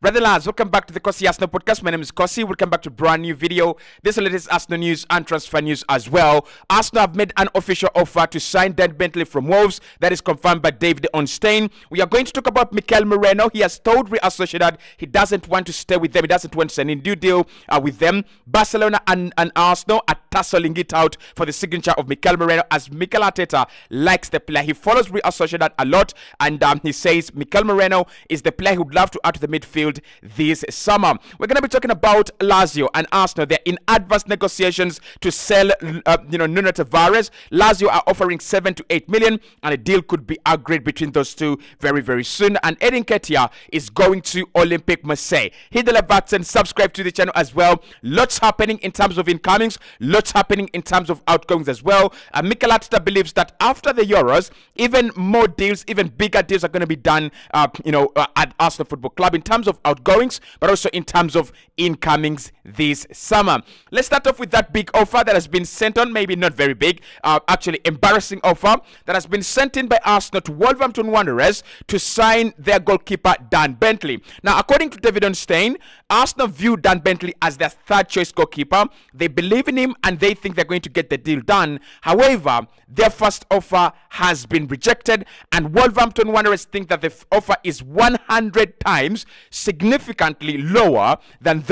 Brother lads, welcome back to the Cossy Arsenal podcast. My name is Cossy. Welcome back to a brand new video. This is the latest Arsenal news and transfer news as well. Arsenal have made an official offer to sign Dan Bentley from Wolves. That is confirmed by David Ornstein. We are going to talk about Mikel Merino. He has told Real Sociedad he doesn't want to stay with them. He doesn't want to sign a new deal with them. Barcelona and Arsenal are tussling it out for the signature of Mikel Merino, as Mikel Arteta likes the player. He follows Real Sociedad a lot, and he says Mikel Merino is the player he would love to add to the midfield this summer. We're going to be talking about Lazio and Arsenal. They're in advanced negotiations to sell Nuno Tavares. Lazio are offering 7 to 8 million, and a deal could be agreed between those two very, very soon. And Nketiah is going to Olympique Marseille. Hit the like button, subscribe to the channel as well. Lots happening in terms of incomings, lots happening in terms of outgoings as well. Mikel Arteta believes that after the Euros, even more deals, even bigger deals are going to be done at Arsenal Football Club in terms of outgoings, but also in terms of incomings this summer. Let's start off with that big offer that has been sent on, maybe not very big, actually embarrassing offer that has been sent in by Arsenal to Wolverhampton Wanderers to sign their goalkeeper Dan Bentley. Now, according to David Ornstein, Arsenal view Dan Bentley as their third choice goalkeeper. They believe in him and they think they're going to get the deal done. However, their first offer has been rejected, and Wolverhampton Wanderers think that the offer is 100 times significantly lower than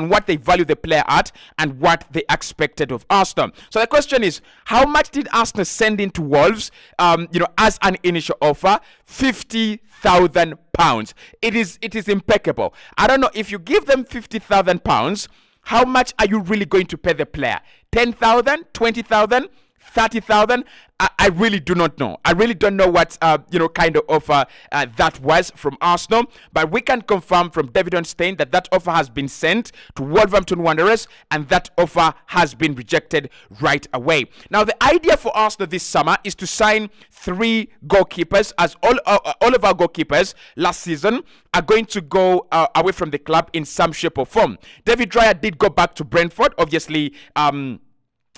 what they value the player at and what they expected of Arsenal. So the question is, how much did Arsenal send into Wolves as an initial offer? £50,000. It is impeccable. I don't know, if you give them £50,000, how much are you really going to pay the player? 10,000, 20,000, 30,000? I really do not know. I really don't know what kind of offer that was from Arsenal, but we can confirm from David Ornstein that offer has been sent to Wolverhampton Wanderers, and that offer has been rejected right away. Now, the idea for Arsenal this summer is to sign 3 goalkeepers, as all of our goalkeepers last season are going to go away from the club in some shape or form. David Raya did go back to Brentford, obviously.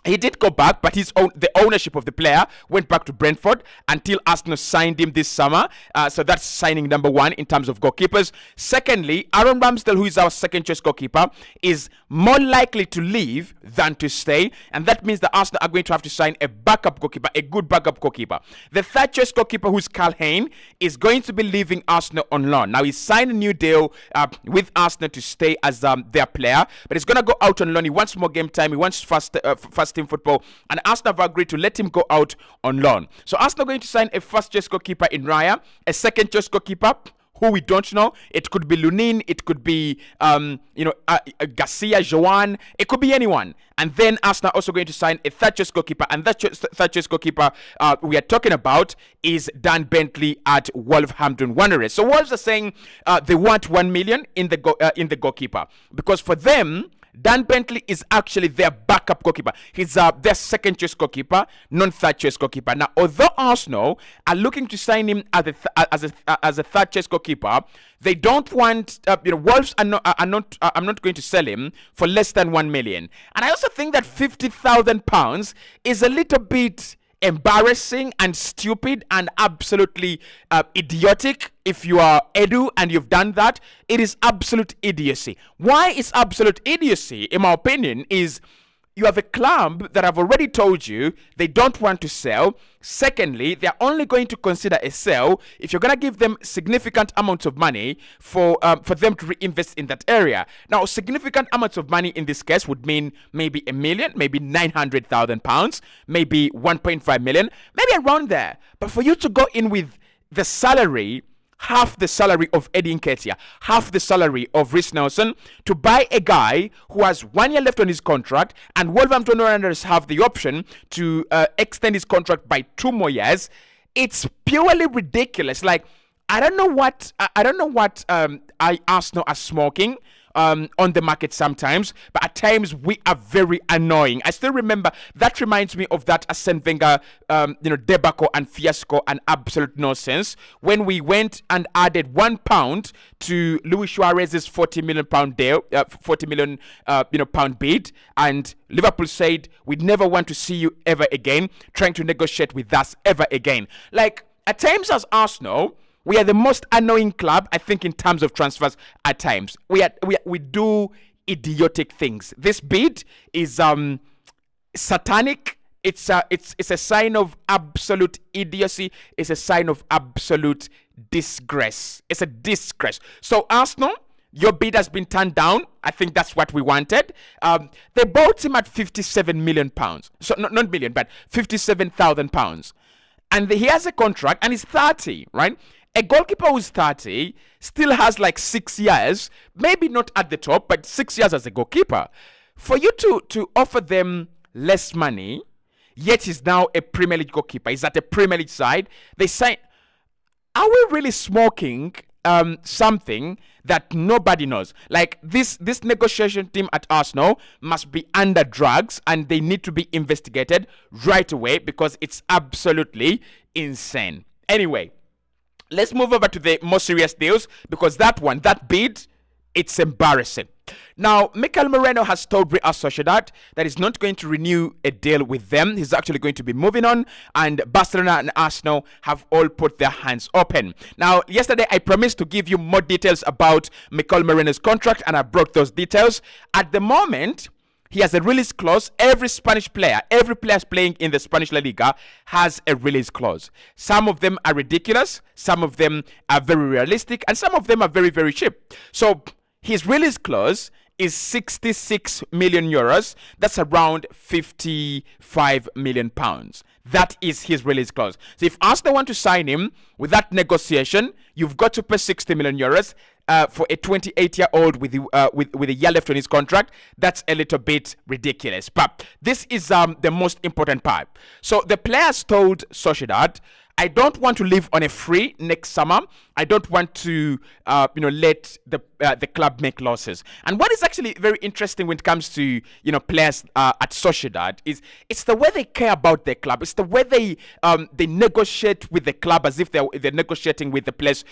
He did go back, but the ownership of the player went back to Brentford until Arsenal signed him this summer. So that's signing number 1 in terms of goalkeepers. Secondly, Aaron Ramsdale, who is our second choice goalkeeper, is more likely to leave than to stay. And that means that Arsenal are going to have to sign a backup goalkeeper, a good backup goalkeeper. The third choice goalkeeper, who's Karl Hein, is going to be leaving Arsenal on loan. Now, he signed a new deal with Arsenal to stay as their player, but he's going to go out on loan. He wants more game time. He wants fast team football, and Arsenal have agreed to let him go out on loan. So Arsenal are going to sign a first choice goalkeeper in Raya, a second choice goalkeeper who we don't know. It could be Lunin, it could be Garcia, Joan, it could be anyone. And then Arsenal are also going to sign a third choice goalkeeper, and that third choice goalkeeper we are talking about is Dan Bentley at Wolverhampton Wanderers. So Wolves are saying they want 1 million in the goalkeeper, because for them, Dan Bentley is actually their backup goalkeeper. He's their second choice goalkeeper, non-third choice goalkeeper. Now, although Arsenal are looking to sign him as a third choice goalkeeper, they don't want Wolves are not going to sell him for less than 1 million. And I also think that £50,000 is a little bit embarrassing and stupid and absolutely idiotic. If you are Edu and you've done that, it is absolute idiocy. Why is absolute idiocy, in my opinion, is you have a club that have already told you they don't want to sell. Secondly, they're only going to consider a sell if you're going to give them significant amounts of money for them to reinvest in that area. Now, significant amounts of money in this case would mean maybe £1 million, maybe £900,000, maybe 1.5 million, maybe around there. But for you to go in with the salary, half the salary of Eddie Nketiah, half the salary of Reece Nelson, to buy a guy who has 1 year left on his contract, and Wolverhampton Wanderers have the option to extend his contract by 2 more years, it's purely ridiculous. Like, I don't know what Arsenal are smoking on the market sometimes, but at times we are very annoying. I still remember, that reminds me of that Arsene Wenger debacle and fiasco and absolute nonsense when we went and added £1 to Luis Suarez's £40 million deal, £40 million pound bid, and Liverpool said we'd never want to see you ever again trying to negotiate with us ever again. Like, at times as Arsenal, We are the most annoying club, I think, in terms of transfers at times. We do idiotic things. This bid is satanic. It's a sign of absolute idiocy. It's a sign of absolute disgrace. It's a disgrace. So Arsenal, your bid has been turned down. I think that's what we wanted. They bought him at £57 million. So not million, but £57,000. And he has a contract, and he's 30, right? A goalkeeper who's 30 still has like 6 years, maybe not at the top, but 6 years as a goalkeeper. For you to offer them less money, yet he's now a Premier League goalkeeper. He's at a Premier League side. They say, are we really smoking something that nobody knows? Like this negotiation team at Arsenal must be under drugs, and they need to be investigated right away because it's absolutely insane. Anyway, let's move over to the more serious deals, because that bid, it's embarrassing. Now, Mikel Merino has told Real Sociedad that he's not going to renew a deal with them. He's actually going to be moving on, and Barcelona and Arsenal have all put their hands open. Now, yesterday I promised to give you more details about Mikel Merino's contract, and I brought those details. At the moment, he has a release clause. Every Spanish player, every player playing in the Spanish La Liga has a release clause. Some of them are ridiculous, some of them are very realistic, and some of them are very, very cheap. So his release clause is 66 million euros. That's around 55 million pounds. That is his release clause. So if Arsenal want to sign him with that negotiation, you've got to pay 60 million euros for a 28-year-old with a year left on his contract. That's a little bit ridiculous. But this is the most important part. So the players told Sociedad, I don't want to live on a free next summer. I don't want to, let the club make losses. And what is actually very interesting when it comes to, players at Sociedad is it's the way they care about their club. It's the way they negotiate with the club as if they're negotiating with the place,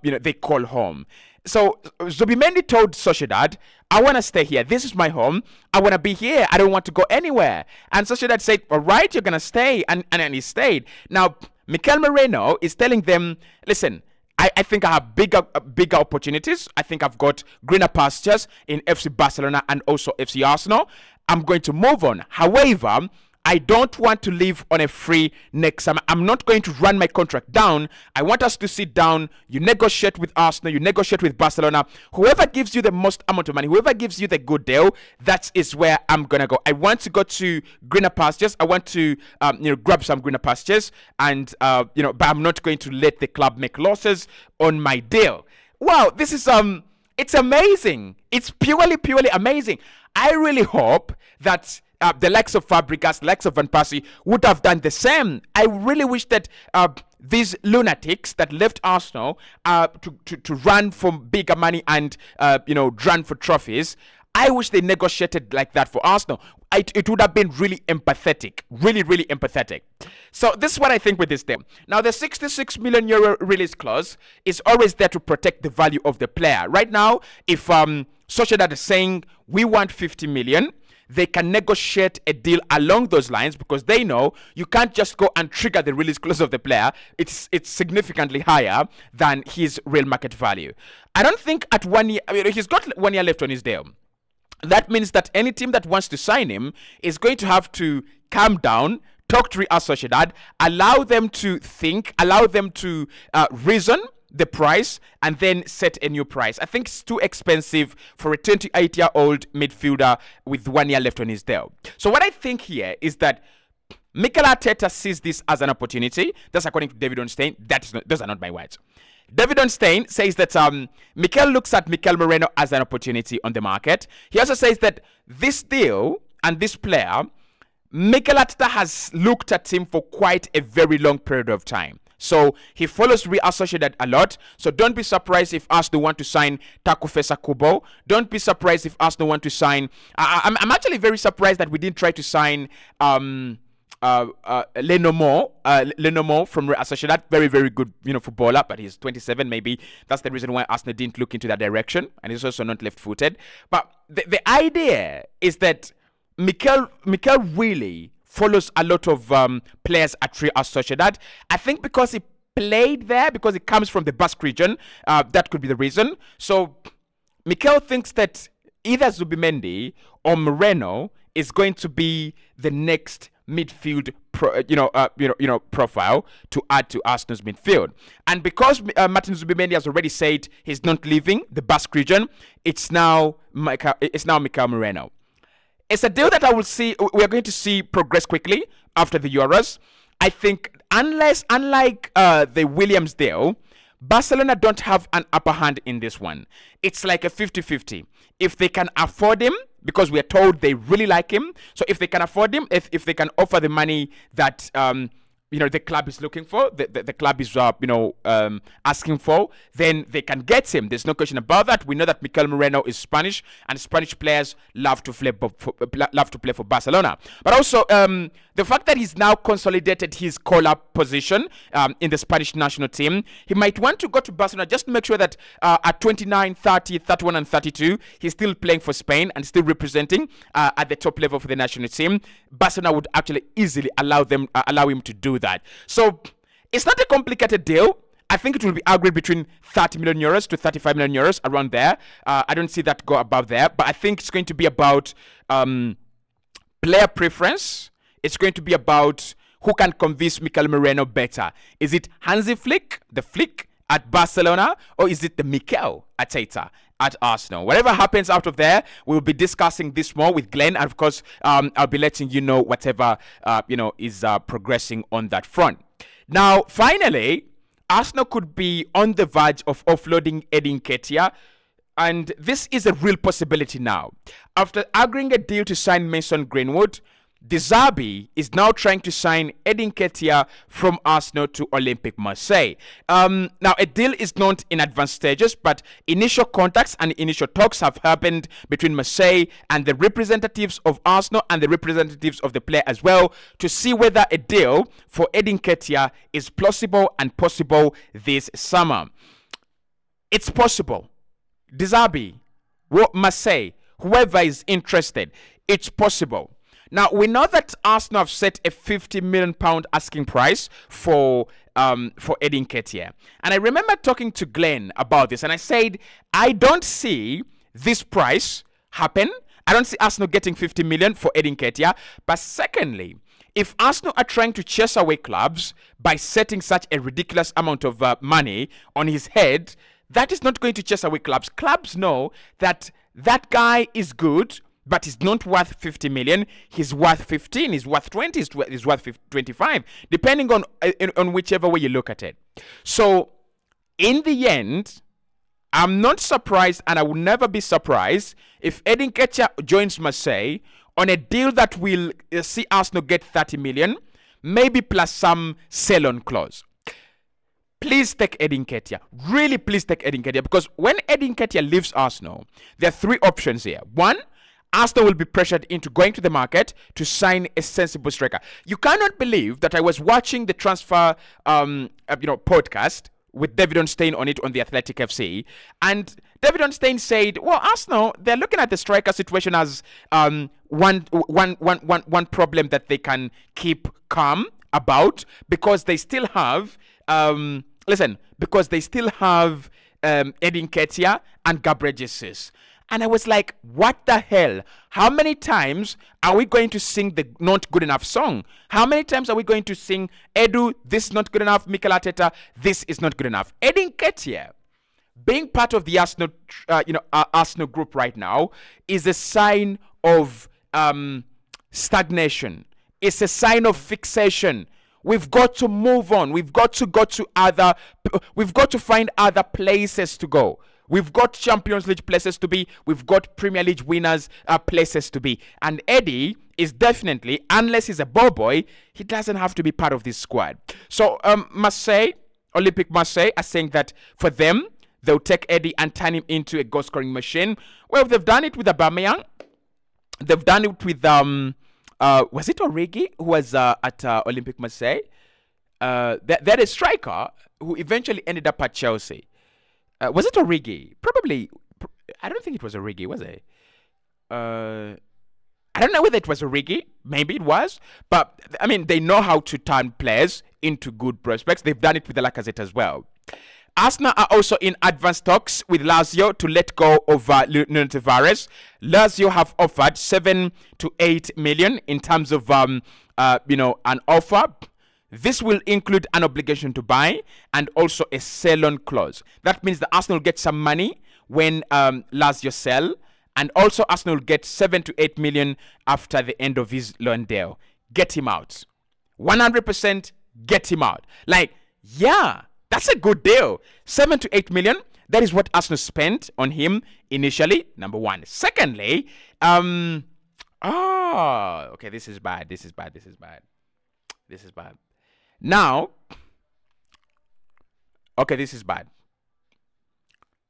they call home. So Zubimendi told Sociedad, I want to stay here. This is my home. I want to be here. I don't want to go anywhere. And Sociedad said, all right, you're going to stay. And he stayed. Now, Mikel Merino is telling them, listen, I think I have bigger opportunities. I think I've got greener pastures in FC Barcelona and also FC Arsenal. I'm going to move on. However, I don't want to live on a free next summer. I'm not going to run my contract down. I want us to sit down. You negotiate with Arsenal. You negotiate with Barcelona. Whoever gives you the most amount of money, whoever gives you the good deal, that is where I'm going to go. I want to go to greener pastures. I want to, grab some greener pastures. And, but I'm not going to let the club make losses on my deal. Wow, this is, it's amazing. It's purely amazing. I really hope that the likes of Fabregas, the likes of Van Persie would have done the same. I really wish that these lunatics that left Arsenal to run for bigger money and run for trophies, I wish they negotiated like that for Arsenal. It would have been really empathetic, really empathetic. So this is what I think with this deal. Now the 66 million euro release clause is always there to protect the value of the player. Right now, if Sociedad is saying we want 50 million, they can negotiate a deal along those lines because they know you can't just go and trigger the release clause of the player. It's significantly higher than his real market value. I don't think at 1 year, he's got 1 year left on his deal. That means that any team that wants to sign him is going to have to calm down, talk to Real Sociedad, allow them to think, allow them to reason the price, and then set a new price. I think it's too expensive for a 28-year-old midfielder with 1 year left on his deal. So what I think here is that Mikel Arteta sees this as an opportunity. That's according to David Onstein. Those are not my words. David Onstein says that Mikel looks at Mikel Merino as an opportunity on the market. He also says that this deal and this player, Mikel Arteta has looked at him for quite a very long period of time. So he follows Real Sociedad a lot. So don't be surprised if Arsenal want to sign Takufesa Kubo. Don't be surprised if Arsenal want to sign. I'm actually very surprised that we didn't try to sign Lenormand from Real Sociedad. Very good, footballer, but he's 27. Maybe that's the reason why Arsenal didn't look into that direction, and he's also not left-footed. But the idea is that Mikel really follows a lot of players at Real Sociedad. I think because played there because it comes from the Basque region. That could be the reason. So Mikel thinks that either Zubimendi or Moreno is going to be the next midfield profile to add to Arsenal's midfield. And because Martin Zubimendi has already said he's not leaving the Basque region, it's now Mikel Merino. It's a deal that we're going to see progress quickly after the Euros. I think unlike the Williams deal, Barcelona don't have an upper hand in this one. It's like a 50-50. If they can afford him, because we are told they really like him, so if they can afford him, if they can offer the money that the club is looking for, the club is asking for, then they can get him. There's no question about that. We know that Mikel Merino is Spanish, and Spanish players love to play for Barcelona. But also the fact that he's now consolidated his call-up position in the Spanish national team, he might want to go to Barcelona just to make sure that at 29, 30, 31, and 32, he's still playing for Spain and still representing at the top level for the national team. Barcelona would actually easily allow him to do that. So it's not a complicated deal. I think it will be agreed between 30 million euros to 35 million euros, around there. I don't see that go above there, but I think it's going to be about player preference. It's going to be about who can convince Mikel Merino better. Is it Hansi Flick, the Flick at Barcelona, or is it the Mikel Arteta at Arsenal? Whatever happens out of there, we'll be discussing this more with Glenn, and of course, I'll be letting you know whatever is progressing on that front. Now, finally, Arsenal could be on the verge of offloading Eddie Nketiah, and this is a real possibility now. After agreeing a deal to sign Mason Greenwood, De Zerbi is now trying to sign Eddie Nketiah from Arsenal to Olympique Marseille. Now, a deal is not in advanced stages, but initial contacts and initial talks have happened between Marseille and the representatives of Arsenal and the representatives of the player as well, to see whether a deal for Eddie Nketiah is plausible and possible this summer. It's possible. De Zerbi, Marseille, whoever is interested, it's possible. Now, we know that Arsenal have set a £50 million asking price for Eddie Nketiah. And I remember talking to Glenn about this, and I said, I don't see this price happen. I don't see Arsenal getting 50 million for Eddie Nketiah. But secondly, if Arsenal are trying to chase away clubs by setting such a ridiculous amount of money on his head, that is not going to chase away clubs. Clubs know that that guy is good, but he's not worth 50 million. He's worth 15, he's worth 20, he's worth 25, depending on whichever way you look at it. So, in the end, I'm not surprised, and I will never be surprised if Eddie Nketiah joins Marseille on a deal that will see Arsenal get 30 million, maybe plus some sell-on clause. Please take Eddie Nketiah. Really, please take Eddie Nketiah, because when Eddie Nketiah leaves Arsenal, there are three options here. One, Arsenal will be pressured into going to the market to sign a sensible striker. You cannot believe that I was watching the transfer podcast with David Onstein on it on the Athletic FC, and David Onstein said, well, Arsenal, they're looking at the striker situation as one problem that they can keep calm about, because they still have Eddie Nketiah and Gabriel Jesus. And I was like, what the hell? How many times are we going to sing the not good enough song? How many times are we going to sing, Edu, this is not good enough, Mikel Arteta, this is not good enough? Eddie Nketiah, being part of the Arsenal group right now, is a sign of stagnation. It's a sign of fixation. We've got to move on. We've got to find other places to go. We've got Champions League places to be. We've got Premier League winners places to be. And Eddie is definitely, unless he's a ball boy, he doesn't have to be part of this squad. So Olympique Marseille are saying that for them, they'll take Eddie and turn him into a goal-scoring machine. Well, they've done it with Aubameyang. They've done it with, was it Origi who was at Olympique Marseille? They're a striker who eventually ended up at Chelsea. Was it Origi? Probably. I don't think it was Origi, was it? I don't know whether it was a riggy. Maybe it was. But, I mean, they know how to turn players into good prospects. They've done it with the Lacazette as well. Arsenal are also in advanced talks with Lazio to let go of Nuno Tavares. Lazio have offered 7 to 8 million in terms of an offer. This will include an obligation to buy and also a sell-on clause. That means the Arsenal get some money when Lazio sell, and also Arsenal get 7 to 8 million after the end of his loan deal. Get him out. 100% get him out. Like, yeah. That's a good deal. 7 to 8 million. That is what Arsenal spent on him initially. Number one. Secondly, okay, this is bad. This is bad. Now, okay, this is bad.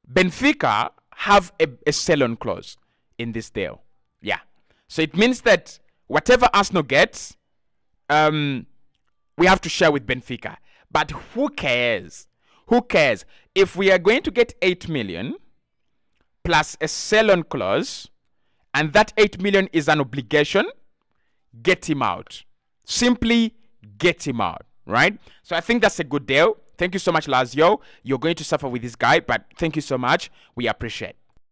Benfica have a sell-on clause in this deal. Yeah. So it means that whatever Arsenal gets, we have to share with Benfica. But who cares? Who cares? If we are going to get 8 million plus a sell-on clause, and that 8 million is an obligation, get him out. Simply get him out, right? So I think that's a good deal. Thank you so much, Lazio. You're going to suffer with this guy, but thank you so much. We appreciate it.